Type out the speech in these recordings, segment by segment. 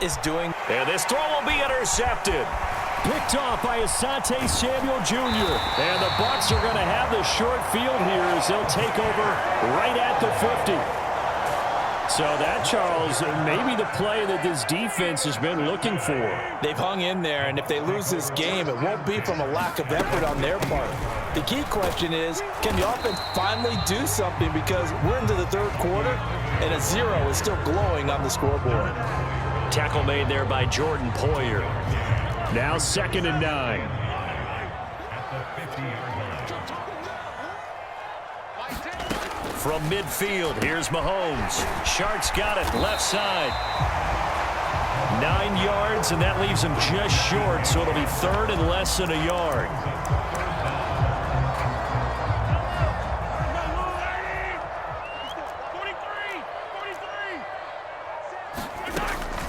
is doing. And this throw will be intercepted. Picked off by Asante Samuel Jr. And the Bucs are going to have the short field here as they'll take over right at the 50. So that, Charles, maybe the play that this defense has been looking for. They've hung in there, and if they lose this game, it won't be from a lack of effort on their part. The key question is, can the offense finally do something, because we're into the third quarter, and a 0 is still glowing on the scoreboard. Tackle made there by Jordan Poyer. Now 2nd and 9. From midfield, here's Mahomes. Sharks got it, left side. 9 yards, and that leaves him just short, so it'll be 3rd and less than a yard.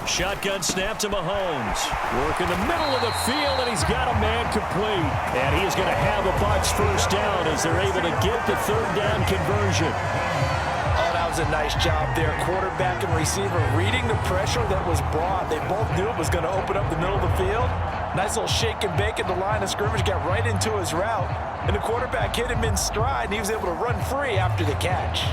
Shotgun snap to Mahomes. Work in the middle of the field, and he's got a man complete. And he is going to have a Bucs first down as they're able to get the 3rd down conversion. Oh, that was a nice job there. Quarterback and receiver reading the pressure that was brought. They both knew it was going to open up the middle of the field. Nice little shake and bake at the line of scrimmage, got right into his route. And the quarterback hit him in stride, and he was able to run free after the catch.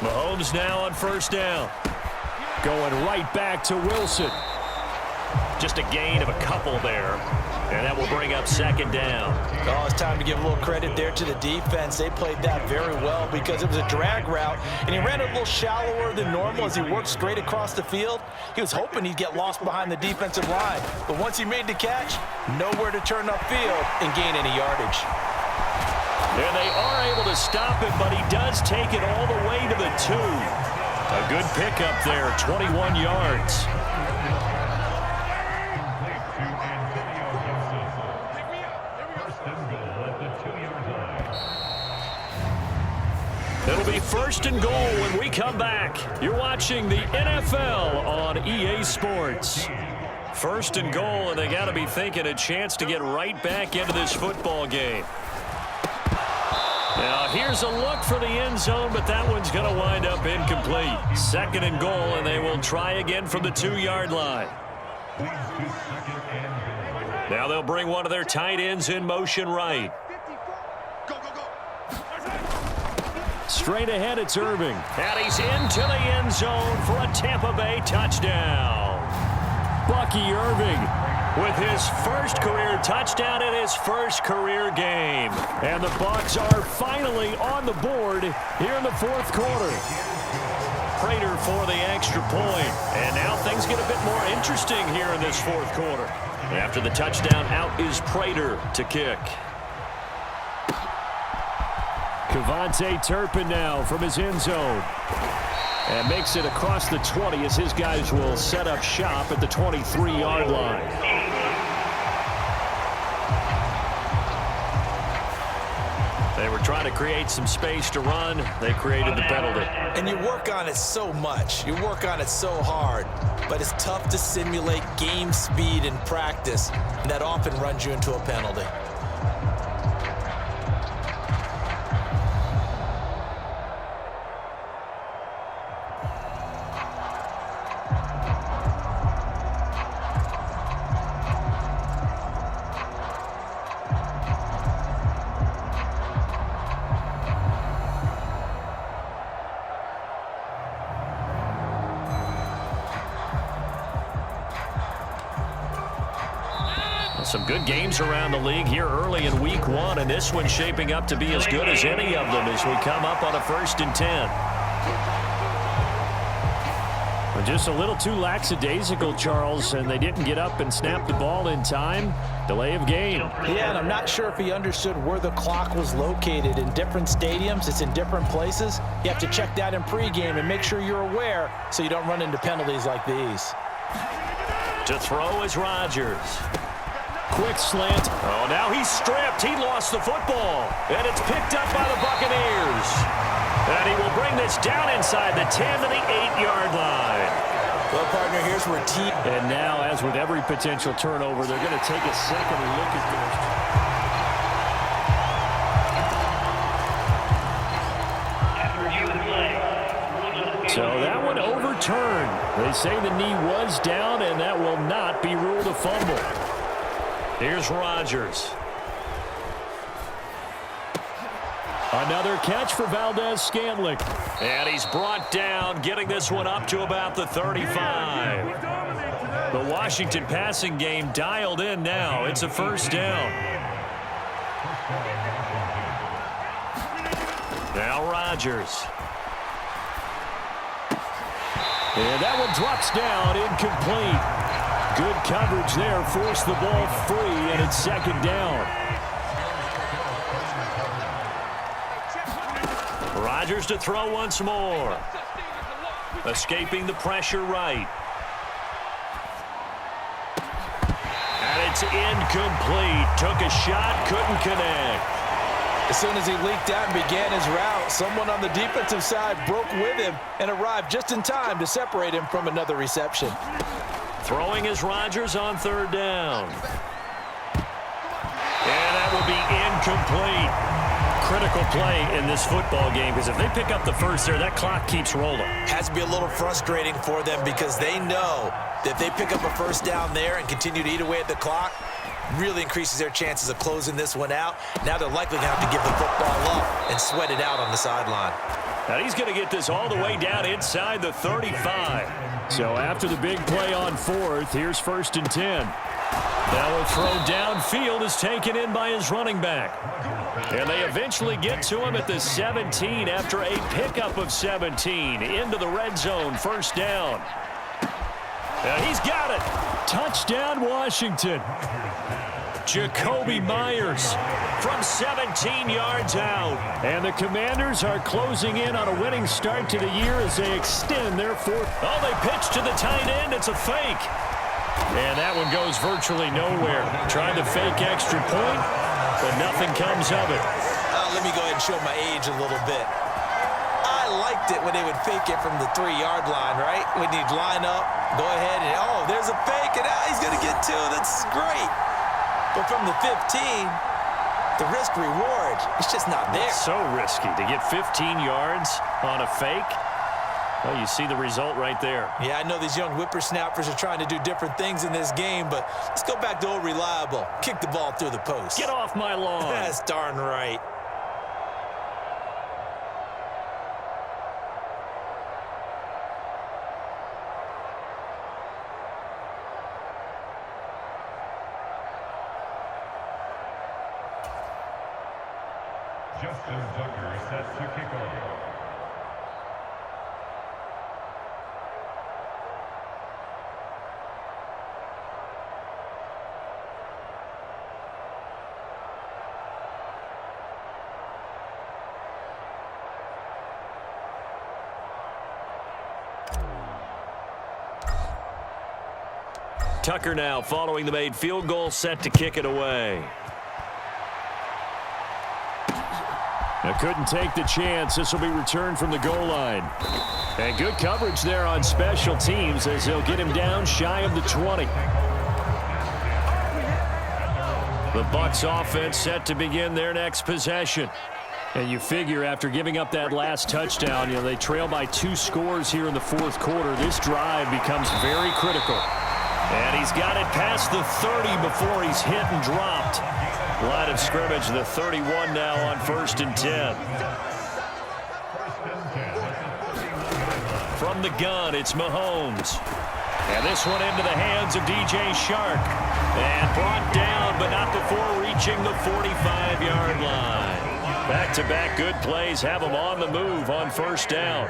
Mahomes now on 1st down. Going right back to Wilson. Just a gain of a couple there. And that will bring up 2nd down. Oh, it's time to give a little credit there to the defense. They played that very well because it was a drag route, and he ran it a little shallower than normal as he worked straight across the field. He was hoping he'd get lost behind the defensive line. But once he made the catch, nowhere to turn upfield and gain any yardage. And they are able to stop him, but he does take it all the way to the 2. A good pickup there, 21 yards. It'll be 1st and goal when we come back. You're watching the NFL on EA Sports. 1st and goal, and they got to be thinking a chance to get right back into this football game. Now, here's a look for the end zone, but that one's going to wind up incomplete. 2nd and goal, and they will try again from the 2-yard line. Now they'll bring one of their tight ends in motion right. Straight ahead, it's Irving. And he's into the end zone for a Tampa Bay touchdown. Bucky Irving with his first career touchdown in his first career game. And the Bucs are finally on the board here in the 4th quarter. Prater for the extra point. And now things get a bit more interesting here in this 4th quarter. After the touchdown, out is Prater to kick. Kevontae Turpin now from his end zone. And makes it across the 20 as his guys will set up shop at the 23-yard line. They were trying to create some space to run. They created the penalty. And you work on it so much. You work on it so hard. But it's tough to simulate game speed in practice. And that often runs you into a penalty. Some good games around the league here early in week 1, and this one's shaping up to be as good as any of them as we come up on a 1st and 10. Well, just a little too lackadaisical, Charles, and they didn't get up and snap the ball in time. Delay of game. Yeah, and I'm not sure if he understood where the clock was located. In different stadiums, it's in different places. You have to check that in pregame and make sure you're aware so you don't run into penalties like these. To throw is Rodgers. Quick slant. Oh, now he's stripped. He lost the football. And it's picked up by the Buccaneers. And he will bring this down inside the 10 to the 8-yard line. Well, partner, here's where team... And now, as with every potential turnover, they're going to take a second look at this. So that one overturned. They say the knee was down, and that will not be ruled a fumble. Here's Rodgers. Another catch for Valdez-Scantling. And he's brought down, getting this one up to about the 35. The Washington passing game dialed in now. It's a first down. Now Rodgers. And that one drops down, incomplete. Good coverage there, forced the ball free, and it's second down. Rodgers to throw once more. Escaping the pressure right. And it's incomplete. Took a shot, couldn't connect. As soon as he leaked out and began his route, someone on the defensive side broke with him and arrived just in time to separate him from another reception. Throwing is Rodgers on third down. And that will be incomplete. Critical play in this football game, because if they pick up the first there, that clock keeps rolling. Has to be a little frustrating for them because they know that if they pick up a first down there and continue to eat away at the clock, really increases their chances of closing this one out. Now they're likely going to have to give the football up and sweat it out on the sideline. Now he's going to get this all the way down inside the 35. So after the big play on fourth, here's first and 10. Now a throw downfield is taken in by his running back. And they eventually get to him at the 17 after a pickup of 17 into the red zone, first down. Now he's got it. Touchdown, Washington. Jacoby Myers from 17 yards out. And the Commanders are closing in on a winning start to the year as they extend their fourth. Oh, they pitch to the tight end. It's a fake. And that one goes virtually nowhere. Tried to fake extra point, but nothing comes of it. Let me go ahead and show my age a little bit. I liked it when they would fake it from the 3-yard line, right? When you'd line up, go ahead and, oh, there's a fake, and he's going to get two. That's great. But from the 15, the risk-reward, it's just not there. It's so risky to get 15 yards on a fake. Well, you see the result right there. Yeah, I know these young whippersnappers are trying to do different things in this game, but let's go back to old reliable. Kick the ball through the post. Get off my lawn. That's darn right. Justin Tucker set to kick off. Tucker now following the made field goal, set to kick it away. Now couldn't take the chance. This will be returned from the goal line. And good coverage there on special teams as they'll get him down shy of the 20. The Bucs offense set to begin their next possession. And you figure after giving up that last touchdown, they trail by 2 scores here in the fourth quarter. This drive becomes very critical. And he's got it past the 30 before he's hit and dropped. Line of scrimmage, the 31 now on first and 10. From the gun, it's Mahomes. And this one into the hands of DJ Shark. And brought down, but not before reaching the 45-yard line. Back-to-back good plays have him on the move on first down.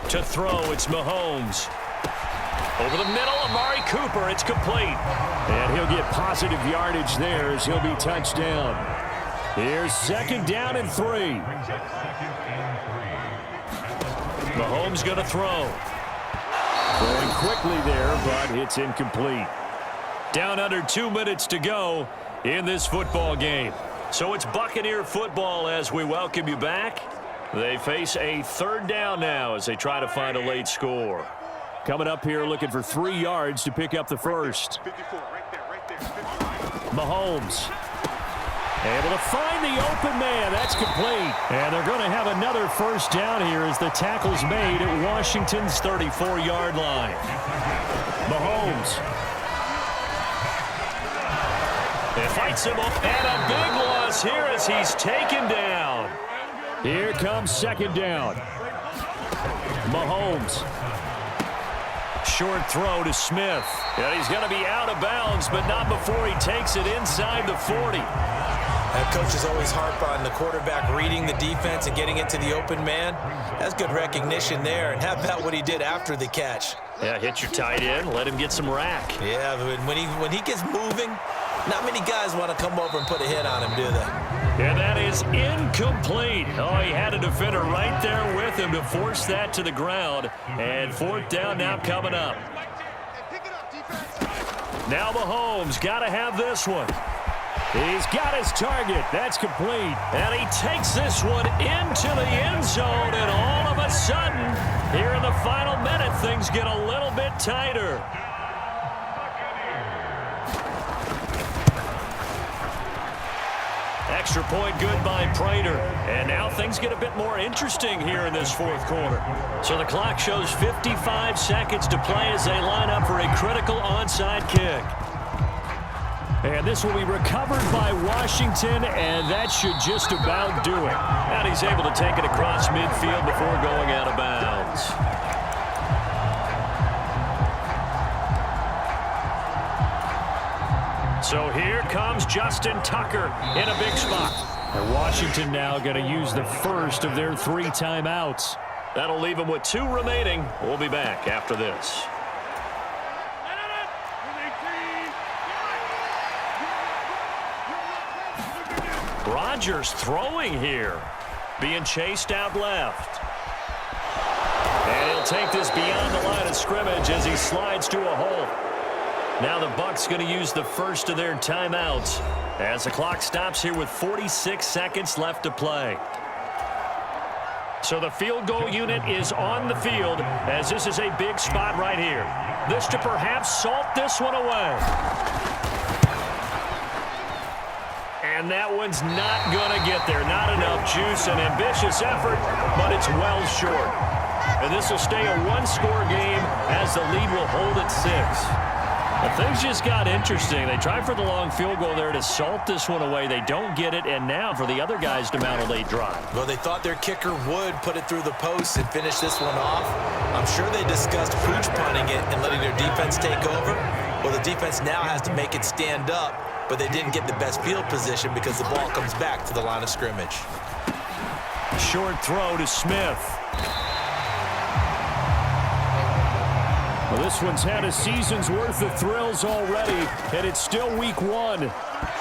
To throw, it's Mahomes. Over the middle, Amari Cooper, it's complete. And he'll get positive yardage there as he'll be touched down. Here's second down and 3. Mahomes going to throw. Throwing quickly there, but it's incomplete. Down under 2 minutes to go in this football game. So it's Buccaneer football as we welcome you back. They face a third down now as they try to find a late score. Coming up here looking for 3 yards to pick up the first. Mahomes able to find the open man. That's complete. And they're going to have another first down here as the tackle's made at Washington's 34-yard line. Mahomes. It fights him up, and a big loss here as he's taken down. Here comes second down. Mahomes. Short throw to Smith. And he's going to be out of bounds, but not before he takes it inside the 40. That coach is always harp on the quarterback reading the defense and getting into the open man. That's good recognition there. And how about what he did after the catch? Yeah, hit your tight end, let him get some rack. Yeah, but when he gets moving, not many guys want to come over and put a hit on him, do they? And that is incomplete. Oh, he had a defender right there with him to force that to the ground. And fourth down now coming up. Now Mahomes got to have this one. He's got his target. That's complete. And he takes this one into the end zone. And all of a sudden, here in the final minute, things get a little bit tighter. Extra point good by Prater. And now things get a bit more interesting here in this fourth quarter. So the clock shows 55 seconds to play as they line up for a critical onside kick. And this will be recovered by Washington, and that should just about do it. And he's able to take it across midfield before going out of bounds. So here comes Justin Tucker in a big spot. And Washington now going to use the first of their 3 timeouts. That'll leave them with 2 remaining. We'll be back after this. Rodgers throwing here. Being chased out left. And he'll take this beyond the line of scrimmage as he slides to a hole. Now the Bucs going to use the first of their timeouts as the clock stops here with 46 seconds left to play. So the field goal unit is on the field as this is a big spot right here. This to perhaps salt this one away. And that one's not going to get there. Not enough juice. An ambitious effort, but it's well short. And this will stay a 1-score game as the lead will hold at 6. But things just got interesting. They tried for the long field goal there to salt this one away. They don't get it, and now for the other guys to mount a late drive. Well, they thought their kicker would put it through the post and finish this one off. I'm sure they discussed pooch punting it and letting their defense take over. Well, the defense now has to make it stand up, but they didn't get the best field position because the ball comes back to the line of scrimmage. Short throw to Smith. Well, this one's had a season's worth of thrills already, and it's still week 1.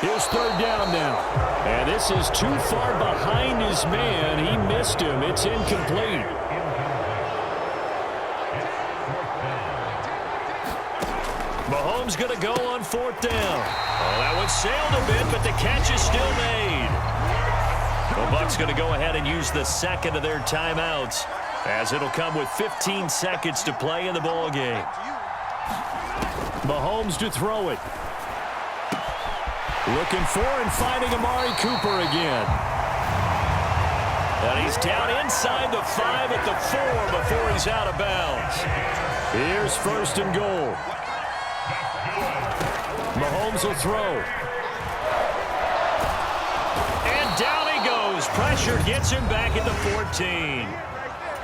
Here's third down now. And this is too far behind his man. He missed him. It's incomplete. Mahomes going to go on fourth down. Oh, that one sailed a bit, but the catch is still made. The Bucs going to go ahead and use the second of their timeouts, as it'll come with 15 seconds to play in the ball game. Mahomes to throw it. Looking for and finding Amari Cooper again. And he's down inside the 5 at the 4 before he's out of bounds. Here's first and goal. Mahomes will throw. And down he goes. Pressure gets him back at the 14.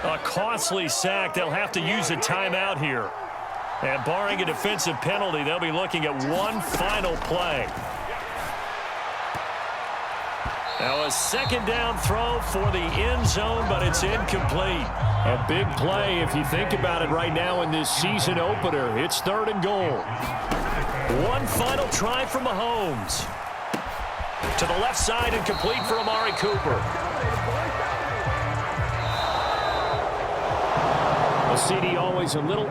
A costly sack. They'll have to use a timeout here. And barring a defensive penalty, they'll be looking at one final play. Now a second down throw for the end zone, but it's incomplete. A big play if you think about it right now in this season opener. It's third and goal. One final try from Mahomes. To the left side and complete for Amari Cooper. Well, CD always a little